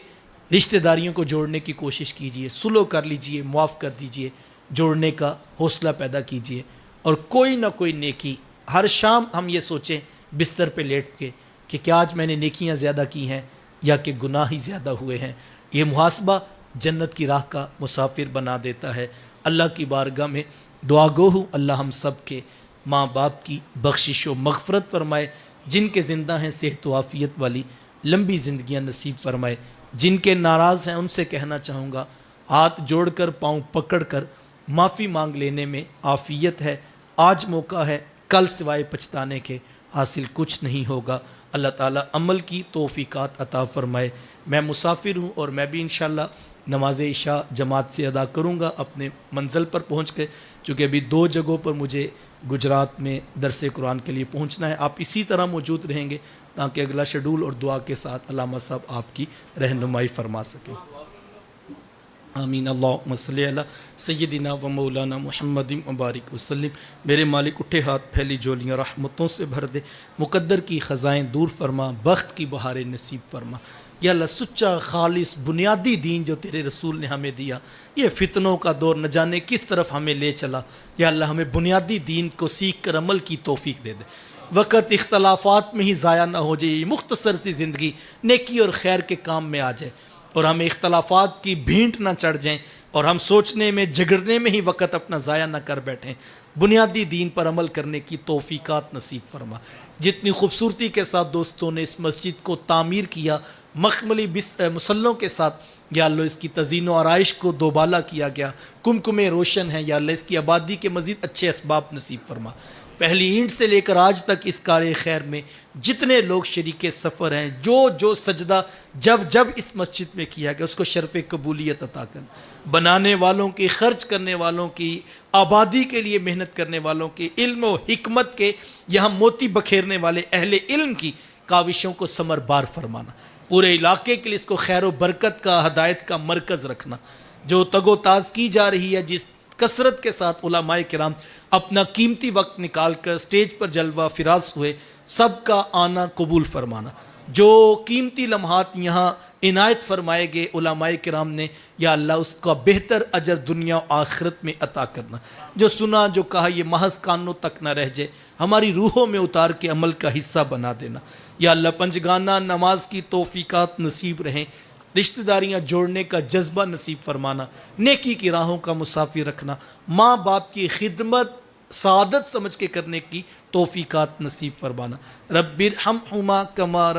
رشتہ داریوں کو جوڑنے کی کوشش کیجئے, صلح کر لیجئے, معاف کر دیجئے, جوڑنے کا حوصلہ پیدا کیجئے. اور کوئی نہ کوئی نیکی ہر شام ہم یہ سوچیں بستر پہ لیٹ کے کہ کیا آج میں نے نیکیاں زیادہ کی ہیں یا کہ گناہ ہی زیادہ ہوئے ہیں. یہ محاسبہ جنت کی راہ کا مسافر بنا دیتا ہے. اللہ کی بارگاہ میں دعا گو ہوں اللہ ہم سب کے ماں باپ کی بخشش و مغفرت فرمائے, جن کے زندہ ہیں صحت و عافیت والی لمبی زندگیاں نصیب فرمائے. جن کے ناراض ہیں ان سے کہنا چاہوں گا ہاتھ جوڑ کر پاؤں پکڑ کر معافی مانگ لینے میں عافیت ہے. آج موقع ہے, کل سوائے پچھتانے کے حاصل کچھ نہیں ہوگا. اللہ تعالیٰ عمل کی توفیقات عطا فرمائے. میں مسافر ہوں اور میں بھی انشاءاللہ نماز عشاء جماعت سے ادا کروں گا اپنے منزل پر پہنچ کے, چونکہ ابھی 2 جگہوں پر مجھے گجرات میں درس قرآن کے لیے پہنچنا ہے. آپ اسی طرح موجود رہیں گے تاکہ اگلا شیڈول اور دعا کے ساتھ علامہ صاحب آپ کی رہنمائی فرما سکیں. آمین. اللہم صلی علی سیدنا و مولانا محمد مبارک وسلم. میرے مالک اٹھے ہاتھ پھیلی جولیاں رحمتوں سے بھر دے, مقدر کی خزائیں دور فرما, بخت کی بہاریں نصیب فرما. یا اللہ سچا خالص بنیادی دین جو تیرے رسول نے ہمیں دیا, یہ فتنوں کا دور نہ جانے کس طرف ہمیں لے چلا. یا اللہ ہمیں بنیادی دین کو سیکھ کر عمل کی توفیق دے دے. وقت اختلافات میں ہی ضائع نہ ہو جائے, مختصر سی زندگی نیکی اور خیر کے کام میں آ جائے, اور ہمیں اختلافات کی بھینٹ نہ چڑھ جائیں اور ہم سوچنے میں جھگڑنے میں ہی وقت اپنا ضائع نہ کر بیٹھیں. بنیادی دین پر عمل کرنے کی توفیقات نصیب فرما. جتنی خوبصورتی کے ساتھ دوستوں نے اس مسجد کو تعمیر کیا, مخملی مسلوں کے ساتھ, یا اللہ اس کی تزئین و آرائش کو دوبالا کیا گیا, کمکمیں روشن ہیں, یا اللہ اس کی آبادی کے مزید اچھے اسباب نصیب فرما. پہلی اینٹ سے لے کر آج تک اس کار خیر میں جتنے لوگ شریک سفر ہیں, جو سجدہ جب اس مسجد میں کیا گیا اس کو شرف قبولیت عطا کر. بنانے والوں کی, خرچ کرنے والوں کی, آبادی کے لیے محنت کرنے والوں کی, علم و حکمت کے یہاں موتی بکھیرنے والے اہل علم کی کاوشوں کو ثمربار فرمانا، پورے علاقے کے لیے اس کو خیر و برکت کا، ہدایت کا مرکز رکھنا۔ جو تگ و تاز کی جا رہی ہے، جس کثرت کے ساتھ علماء کرام اپنا قیمتی وقت نکال کر سٹیج پر جلوہ فراز ہوئے، سب کا آنا قبول فرمانا۔ جو قیمتی لمحات یہاں عنایت فرمائے گئے علماء کرام نے، یا اللہ اس کا بہتر اجر دنیا و آخرت میں عطا کرنا۔ جو سنا، جو کہا، یہ محض کانوں تک نہ رہ جائے، ہماری روحوں میں اتار کے عمل کا حصہ بنا دینا۔ یا اللہ پنجگانہ نماز کی توفیقات نصیب رہیں، رشتہ داریاں جوڑنے کا جذبہ نصیب فرمانا، نیکی کی راہوں کا مسافر رکھنا، ماں باپ کی خدمت سعادت سمجھ کے کرنے کی توفیقات نصیب فرمانا۔ رب ارحمہما کما